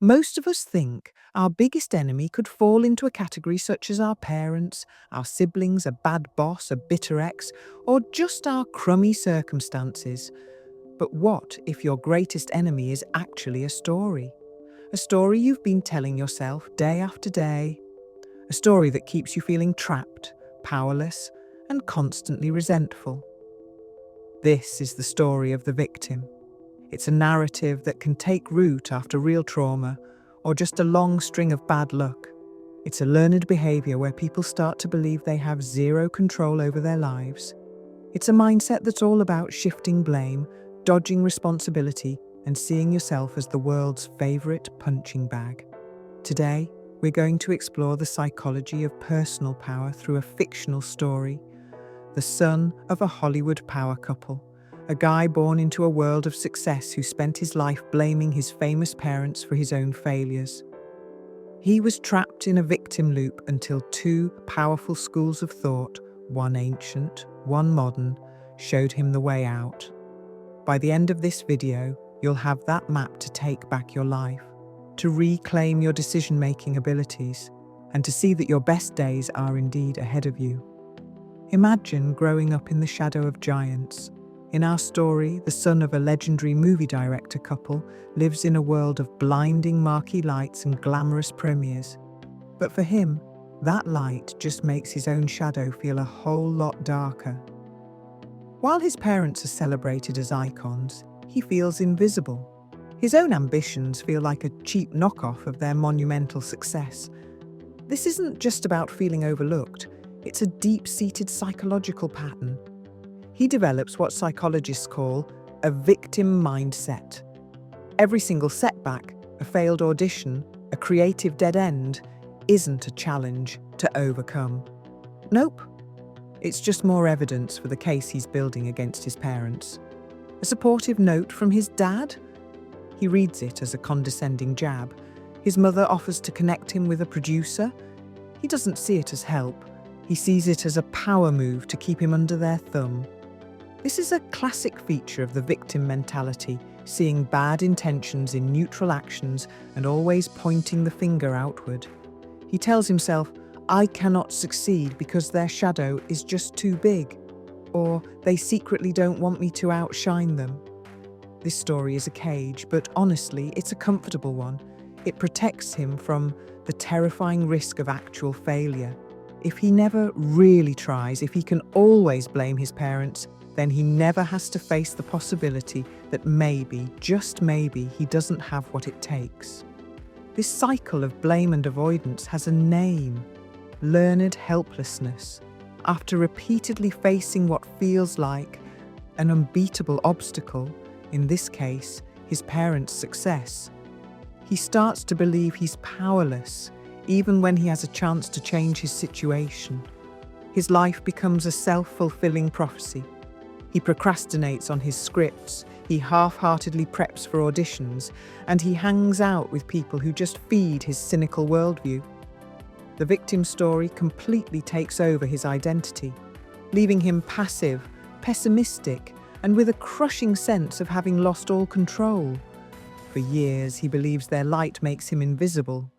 Most of us think our biggest enemy could fall into a category such as our parents, our siblings, a bad boss, a bitter ex, or just our crummy circumstances. But what if your greatest enemy is actually a story? A story you've been telling yourself day after day. A story that keeps you feeling trapped, powerless, and constantly resentful. This is the story of the victim. It's a narrative that can take root after real trauma or just a long string of bad luck. It's a learned behavior where people start to believe they have zero control over their lives. It's a mindset that's all about shifting blame, dodging responsibility, and seeing yourself as the world's favorite punching bag. Today, we're going to explore the psychology of personal power through a fictional story, the son of a Hollywood power couple, a guy born into a world of success who spent his life blaming his famous parents for his own failures. He was trapped in a victim loop until two powerful schools of thought, one ancient, one modern, showed him the way out. By the end of this video, you'll have that map to take back your life, to reclaim your decision-making abilities, and to see that your best days are indeed ahead of you. Imagine growing up in the shadow of giants. In our story, the son of a legendary movie director couple lives in a world of blinding marquee lights and glamorous premieres. But for him, that light just makes his own shadow feel a whole lot darker. While his parents are celebrated as icons, he feels invisible. His own ambitions feel like a cheap knockoff of their monumental success. This isn't just about feeling overlooked, it's a deep-seated psychological pattern. He develops what psychologists call a victim mindset. Every single setback, a failed audition, a creative dead end, isn't a challenge to overcome. Nope. It's just more evidence for the case he's building against his parents. A supportive note from his dad? He reads it as a condescending jab. His mother offers to connect him with a producer. He doesn't see it as help. He sees it as a power move to keep him under their thumb. This is a classic feature of the victim mentality, seeing bad intentions in neutral actions and always pointing the finger outward. He tells himself, I cannot succeed because their shadow is just too big, or they secretly don't want me to outshine them. This story is a cage, but honestly, it's a comfortable one. It protects him from the terrifying risk of actual failure. If he never really tries, if he can always blame his parents, then he never has to face the possibility that maybe, just maybe, he doesn't have what it takes. This cycle of blame and avoidance has a name: learned helplessness. After repeatedly facing what feels like an unbeatable obstacle, in this case, his parents' success, he starts to believe he's powerless, even when he has a chance to change his situation. His life becomes a self-fulfilling prophecy. He procrastinates on his scripts, he half-heartedly preps for auditions, and he hangs out with people who just feed his cynical worldview. The victim story completely takes over his identity, leaving him passive, pessimistic, and with a crushing sense of having lost all control. For years, he believes their light makes him invisible.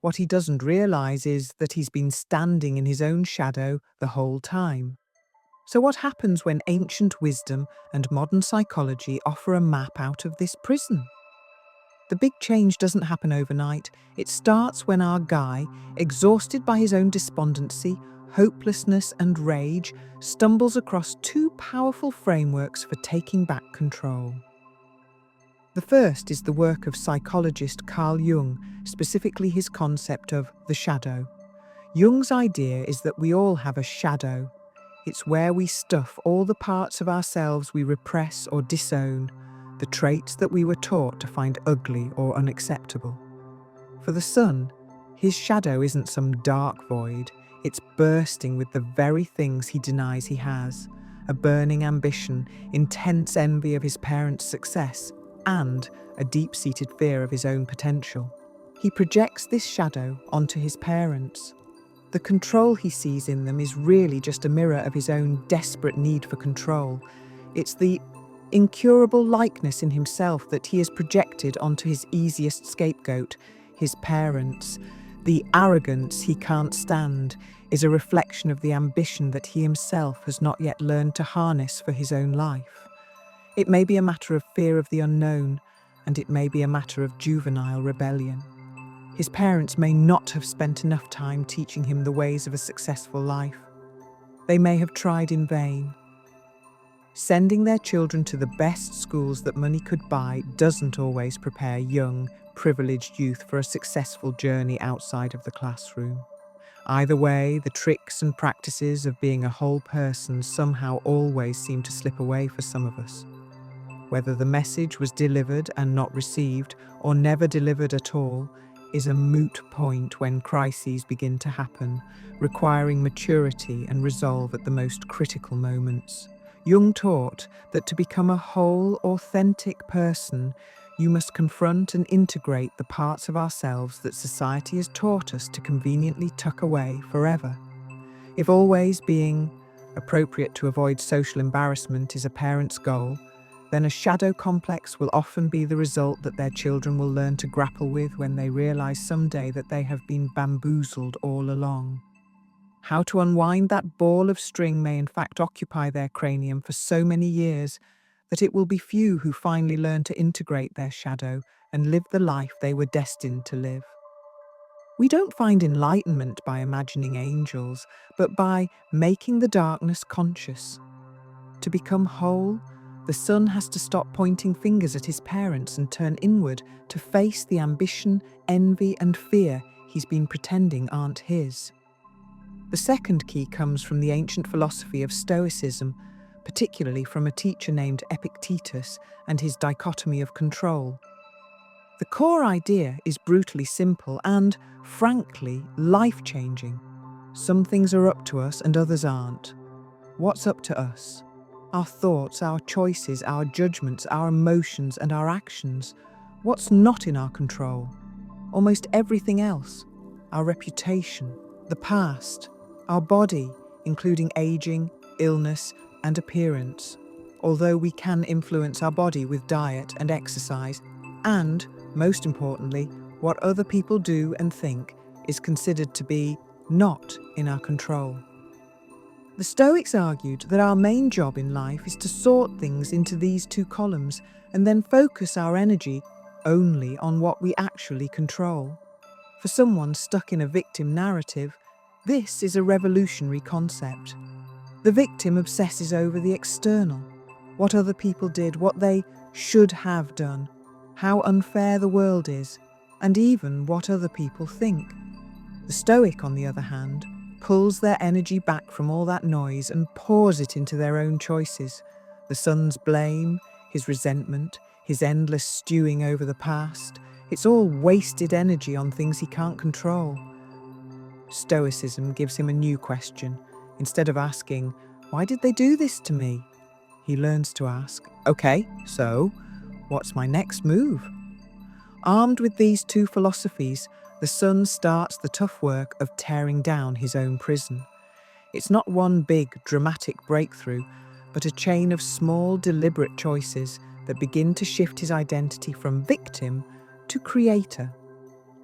What he doesn't realize is that he's been standing in his own shadow the whole time. So what happens when ancient wisdom and modern psychology offer a map out of this prison? The big change doesn't happen overnight. It starts when our guy, exhausted by his own despondency, hopelessness, and rage, stumbles across two powerful frameworks for taking back control. The first is the work of psychologist Carl Jung, specifically his concept of the shadow. Jung's idea is that we all have a shadow. It's where we stuff all the parts of ourselves we repress or disown, the traits that we were taught to find ugly or unacceptable. For the son, his shadow isn't some dark void, it's bursting with the very things he denies he has: a burning ambition, intense envy of his parents' success, and a deep-seated fear of his own potential. He projects this shadow onto his parents. The control he sees in them is really just a mirror of his own desperate need for control. It's the incurable likeness in himself that he has projected onto his easiest scapegoat, his parents. The arrogance he can't stand is a reflection of the ambition that he himself has not yet learned to harness for his own life. It may be a matter of fear of the unknown, and it may be a matter of juvenile rebellion. His parents may not have spent enough time teaching him the ways of a successful life. They may have tried in vain. Sending their children to the best schools that money could buy doesn't always prepare young, privileged youth for a successful journey outside of the classroom. Either way, the tricks and practices of being a whole person somehow always seem to slip away for some of us. Whether the message was delivered and not received, or never delivered at all, is a moot point when crises begin to happen, requiring maturity and resolve at the most critical moments. Jung taught that to become a whole, authentic person, you must confront and integrate the parts of ourselves that society has taught us to conveniently tuck away forever. If always being appropriate to avoid social embarrassment is a parent's goal, then a shadow complex will often be the result that their children will learn to grapple with when they realize someday that they have been bamboozled all along. How to unwind that ball of string may in fact occupy their cranium for so many years that it will be few who finally learn to integrate their shadow and live the life they were destined to live. We don't find enlightenment by imagining angels, but by making the darkness conscious. To become whole, the son has to stop pointing fingers at his parents and turn inward to face the ambition, envy, and fear he's been pretending aren't his. The second key comes from the ancient philosophy of Stoicism, particularly from a teacher named Epictetus and his dichotomy of control. The core idea is brutally simple and, frankly, life-changing. Some things are up to us and others aren't. What's up to us? Our thoughts, our choices, our judgments, our emotions, and our actions. What's not in our control? Almost everything else. Our reputation, the past, our body, including aging, illness, and appearance. Although we can influence our body with diet and exercise, and, most importantly, what other people do and think is considered to be not in our control. The Stoics argued that our main job in life is to sort things into these two columns and then focus our energy only on what we actually control. For someone stuck in a victim narrative, this is a revolutionary concept. The victim obsesses over the external, what other people did, what they should have done, how unfair the world is, and even what other people think. The Stoic, on the other hand, pulls their energy back from all that noise and pours it into their own choices. The son's blame, his resentment, his endless stewing over the past, it's all wasted energy on things he can't control. Stoicism gives him a new question. Instead of asking, "Why did they do this to me?" he learns to ask, "Okay, so what's my next move?" Armed with these two philosophies, the son starts the tough work of tearing down his own prison. It's not one big, dramatic breakthrough, but a chain of small, deliberate choices that begin to shift his identity from victim to creator.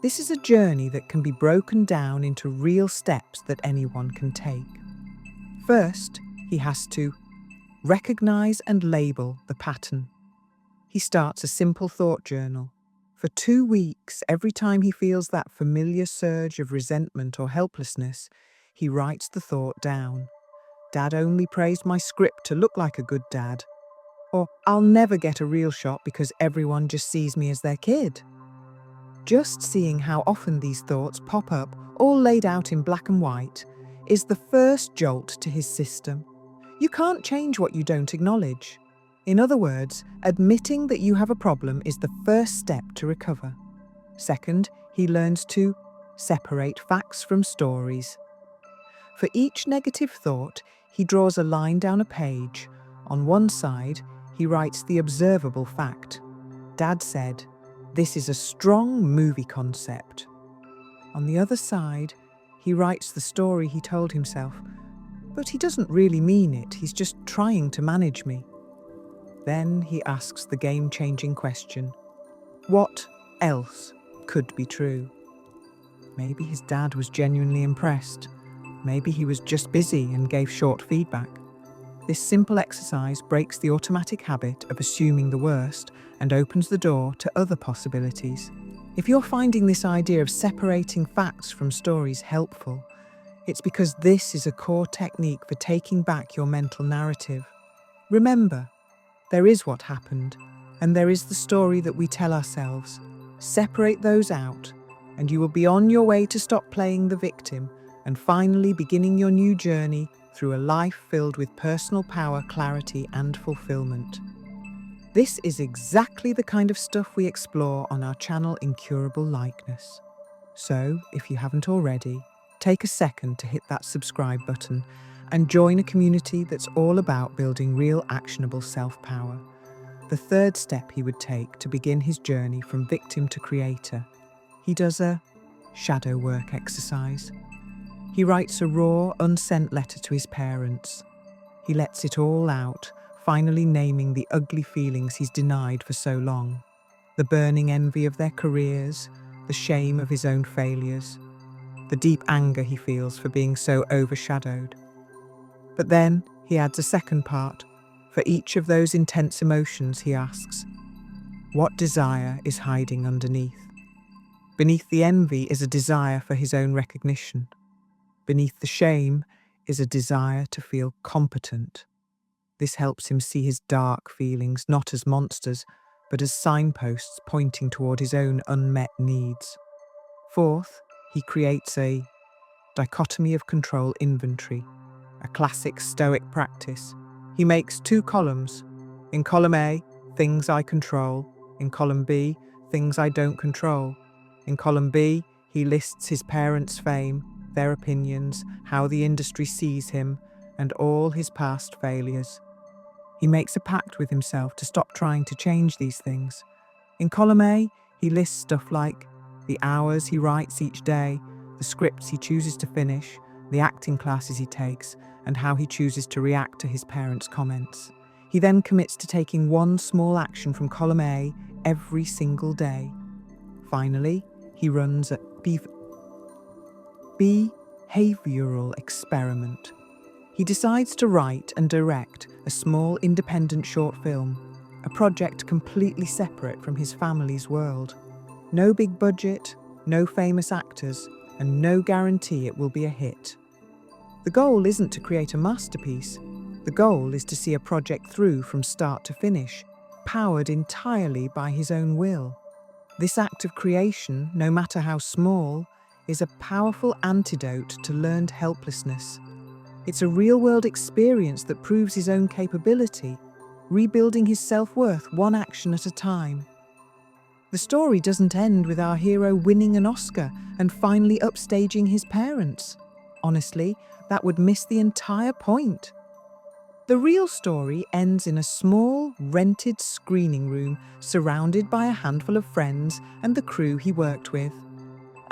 This is a journey that can be broken down into real steps that anyone can take. First, he has to recognize and label the pattern. He starts a simple thought journal. For 2 weeks, every time he feels that familiar surge of resentment or helplessness, he writes the thought down. "Dad only praised my script to look like a good dad." Or, "I'll never get a real shot because everyone just sees me as their kid." Just seeing how often these thoughts pop up, all laid out in black and white, is the first jolt to his system. You can't change what you don't acknowledge. In other words, admitting that you have a problem is the first step to recover. Second, he learns to separate facts from stories. For each negative thought, he draws a line down a page. On one side, he writes the observable fact. "Dad said, this is a strong movie concept." On the other side, he writes the story he told himself, "But he doesn't really mean it, he's just trying to manage me." Then he asks the game-changing question, what else could be true? Maybe his dad was genuinely impressed. Maybe he was just busy and gave short feedback. This simple exercise breaks the automatic habit of assuming the worst and opens the door to other possibilities. If you're finding this idea of separating facts from stories helpful, it's because this is a core technique for taking back your mental narrative. Remember, there is what happened, and there is the story that we tell ourselves. Separate those out, and you will be on your way to stop playing the victim and finally beginning your new journey through a life filled with personal power, clarity, and fulfillment. This is exactly the kind of stuff we explore on our channel Incurable Likeness. So, if you haven't already, take a second to hit that subscribe button and join a community that's all about building real actionable self-power. The third step he would take to begin his journey from victim to creator, he does a shadow work exercise. He writes a raw, unsent letter to his parents. He lets it all out, finally naming the ugly feelings he's denied for so long. The burning envy of their careers, the shame of his own failures, the deep anger he feels for being so overshadowed. But then he adds a second part. For each of those intense emotions, he asks, what desire is hiding underneath? Beneath the envy is a desire for his own recognition. Beneath the shame is a desire to feel competent. This helps him see his dark feelings not as monsters, but as signposts pointing toward his own unmet needs. Fourth, he creates a dichotomy of control inventory, a classic Stoic practice. He makes 2 columns. In column A, things I control. In column B, things I don't control. In column B, he lists his parents' fame, their opinions, how the industry sees him, and all his past failures. He makes a pact with himself to stop trying to change these things. In column A, he lists stuff like the hours he writes each day, the scripts he chooses to finish, the acting classes he takes, and how he chooses to react to his parents' comments. He then commits to taking one small action from column A every single day. Finally, he runs a behavioral experiment. He decides to write and direct a small independent short film, a project completely separate from his family's world. No big budget, no famous actors, and no guarantee it will be a hit. The goal isn't to create a masterpiece. The goal is to see a project through from start to finish, powered entirely by his own will. This act of creation, no matter how small, is a powerful antidote to learned helplessness. It's a real-world experience that proves his own capability, rebuilding his self-worth one action at a time. The story doesn't end with our hero winning an Oscar and finally upstaging his parents. Honestly, that would miss the entire point. The real story ends in a small, rented screening room surrounded by a handful of friends and the crew he worked with.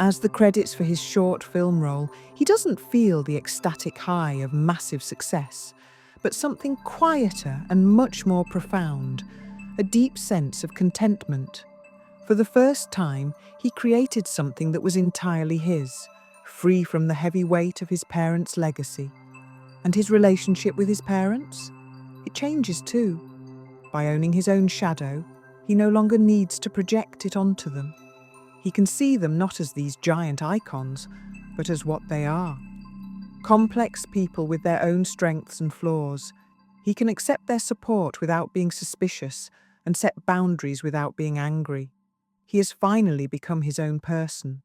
As the credits for his short film role, he doesn't feel the ecstatic high of massive success, but something quieter and much more profound, a deep sense of contentment. For the first time, he created something that was entirely his, free from the heavy weight of his parents' legacy. And his relationship with his parents? It changes too. By owning his own shadow, he no longer needs to project it onto them. He can see them not as these giant icons, but as what they are. Complex people with their own strengths and flaws. He can accept their support without being suspicious and set boundaries without being angry. He has finally become his own person.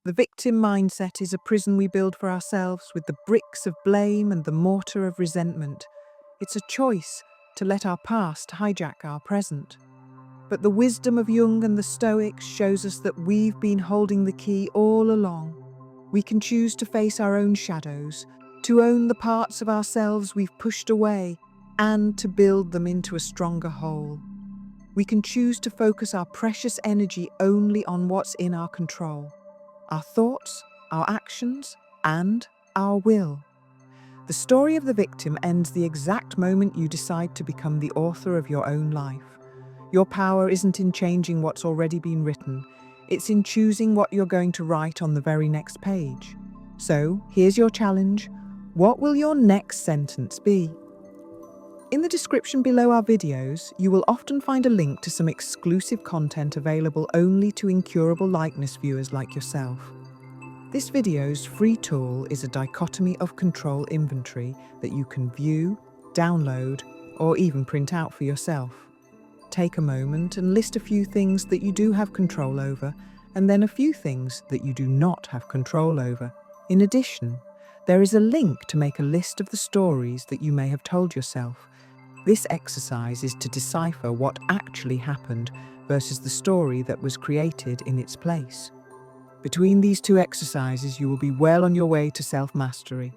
The victim mindset is a prison we build for ourselves with the bricks of blame and the mortar of resentment. It's a choice to let our past hijack our present. But the wisdom of Jung and the Stoics shows us that we've been holding the key all along. We can choose to face our own shadows, to own the parts of ourselves we've pushed away, and to build them into a stronger whole. We can choose to focus our precious energy only on what's in our control. Our thoughts, our actions, and our will. The story of the victim ends the exact moment you decide to become the author of your own life. Your power isn't in changing what's already been written, it's in choosing what you're going to write on the very next page. So, here's your challenge. What will your next sentence be? In the description below our videos, you will often find a link to some exclusive content available only to incurable likeness viewers like yourself. This video's free tool is a dichotomy of control inventory that you can view, download, or even print out for yourself. Take a moment and list a few things that you do have control over, and then a few things that you do not have control over. In addition, there is a link to make a list of the stories that you may have told yourself. This exercise is to decipher what actually happened versus the story that was created in its place. Between these two exercises, you will be well on your way to self-mastery.